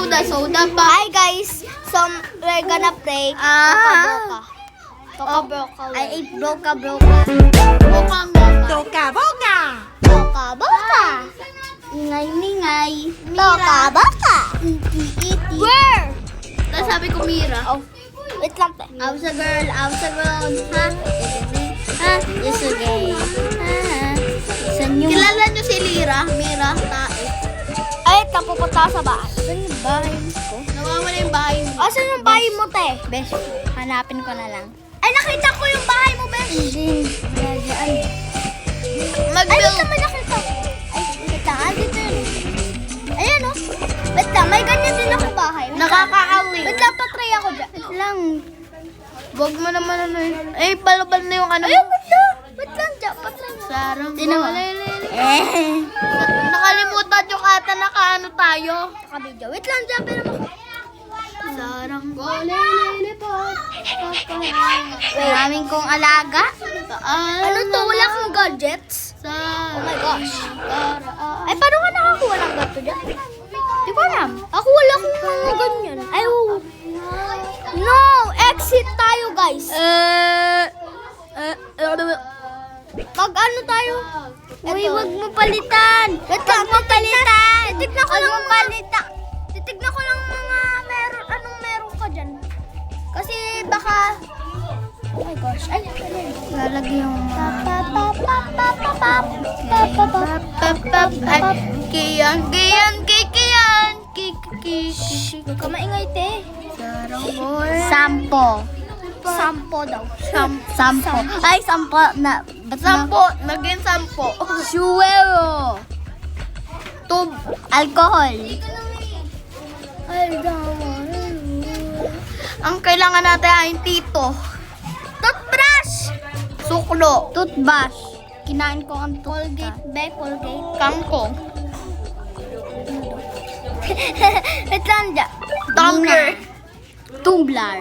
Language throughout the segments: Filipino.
soda pa. Hi guys, so we're gonna play Toka Boka. I ate Broka. Bokang Toka-boka! Toka Boka. Ingay. Toka Boka. Iti. Where? Tapos sabi ko Mira. Oh, wait lang te. I was a girl, ha? Ha? Yes, okay. Kilala nyo si Lira? Mira, tae. Ay, pupunta ako sa bahay. Saan yung bahay ko? Nawawala yung bahay mo. Asan yung bahay mo, te? Besh, hanapin ko na lang. Ay, nakita ko yung bahay mo, Besh! Hindi, ay. Ay, Mag-build. naman nakita ko. Ay, wait lang, dito yun. Ayan, oh. Wait lang, may ganyan din ako bahay. Wait lang. Nakaka-away. Wait lang, patry ako dyan. Wait lang. Wag mo naman ano yun. Eh, balabal na yung ano. Ayun, wait lang. Wait lang, dyan, patry mo. Sarang Sino mo? Nakalimutan yung ata nakaano tayo. Nakabidyo. Wait lang, dyan, pero Sarang maraming kong alaga. Ano to? Wala kang gadgets? Oh my gosh. Ay, paano ka nakakuha ng gato dyan? Di ko alam. Ako wala akong mga ganyan. Ay, oh. No! Exit tayo, guys. Pag ano tayo? Uy, wag mo palitan. Wag mo palitan. Titignan ko lang palitan. Titignan ko lang mga meron. Anong meron ka dyan? Kasi baka... Oh my gosh. Ay, lalagyan yung... Kiyan. Huwag ka maingay, te. Sarang boy. Sampo daw. Sampo. Ay, sampo na. Sampo. Naging sampo. Suwero. Tub. Alcohol. Ang kailangan natin ay tito. Toothbrush. Suklo. Toothbrush. Kinain ko ang Colgate. Colgate. Kangkong. Wait lang dyan. Tumbler. Tumbler.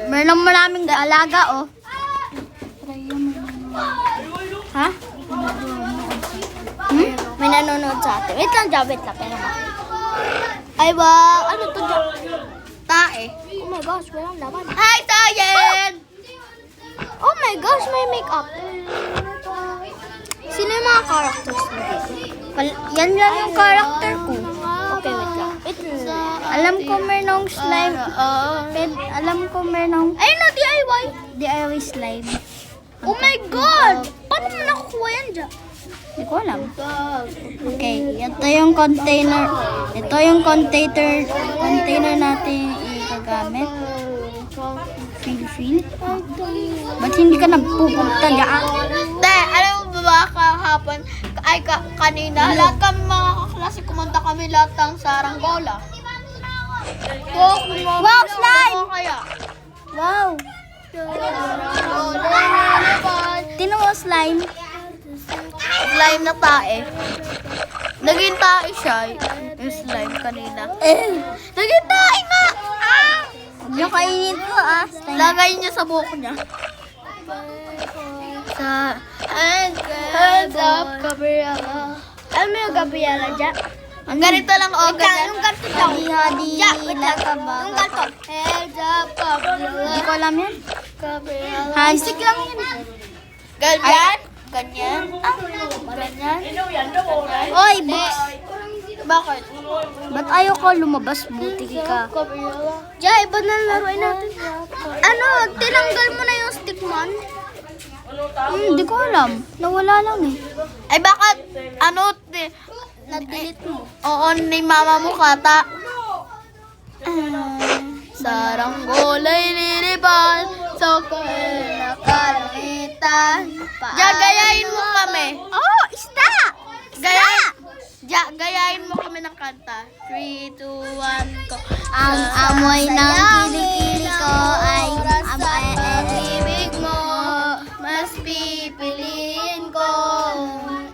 Meron maraming alaga, oh. Ha? May nanonood sa atin. Wait lang dyan, pero ay, wow. Ano to dyan? Tae. Oh my gosh, walang laman. Hi, Tayen! Oh my gosh, may makeup. Sino yung mga characters mo dito? Yan lang yung character ko. Okay, wait lang. Alam ko merong slime. Alam ko merong... Ay, no, DIY. DIY slime. Oh my God! Paano mo nakukuha yan dyan? Hindi ko alam. Okay, ito yung container. Ito yung container natin igagamit. Fill. Ba't hindi ka nagpupunta dyan? Te, alam mo ba kahapon? Ay, kanina, lahat kami mga kaklase, kumanta kami lahat ng saranggola. Wow, slime! Kaya. Wow! Tino mo slime? Slime na tae. Naging tae siya. Yung slime kanina. Naging tae nga! Huwag niyo kainin ko, slime. Lagay niya sa buhok niya. Sa hands up, Gabriela. Alam mo yung Gabriela dyan? Ang ganito lang, oh, ganyan. Yung ganito daw. Hadi, Yung ganito. Hands up, Gabriela. Hindi ko alam yan. Gabriela. Handstick lang yun. Ganyan? Ganyan? Ganyan? Oy, books. Bakit? Ba't ayaw ko lumabas? Buti ka. Diya, iba na laruin natin. Ano, tinanggal mo na yung stickman? Hindi ko alam. Nawala lang eh. Ay, bakit? Ano? Na-delete mo. Oo, ni mama mo kata. Saranggolay lilipan sa kalangitan. Gayahin mo kami. Oh, isda! Gayahin mo kami ng kanta. 3, 2, 1, go. Ang amoy ng kilikili ko ay ibig mo. Mas pipiliin ko.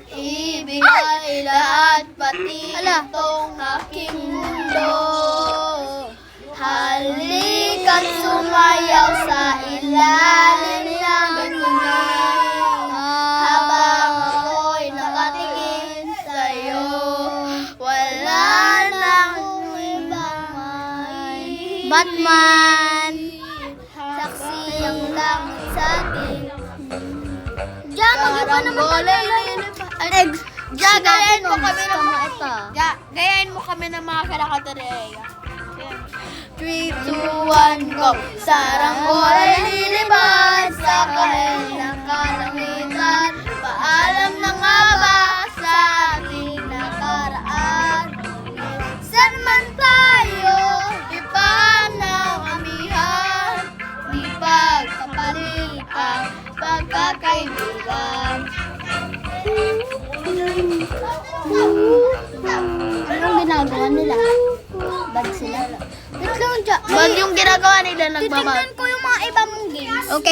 Ibigay lahat pati itong aking mundo. Halika't sumayaw sa ilalim ng bituin. Habang ako'y nakatingin sa'yo, wala nang Batman. Saksi ang langit sa atin. Diyan, mag-iba naman tayo. Diyan, gayahin mo kami ng ito. gayahin mo kami ng mga kalakatereya. 3, 2, 1, go! Saranggola lilibad sa kahel ng kalangitan. Paalam na nga ba sa ating nakaraan? San man tayo, ipanaw amihan. Di pagkapalit ang pagkakaibigan. Anong ginagawa nila? Bad sila. Wait lang dyan. Bag yung ginagawa nila, nagbabag. Titignan ko yung mga iba mong games. Okay.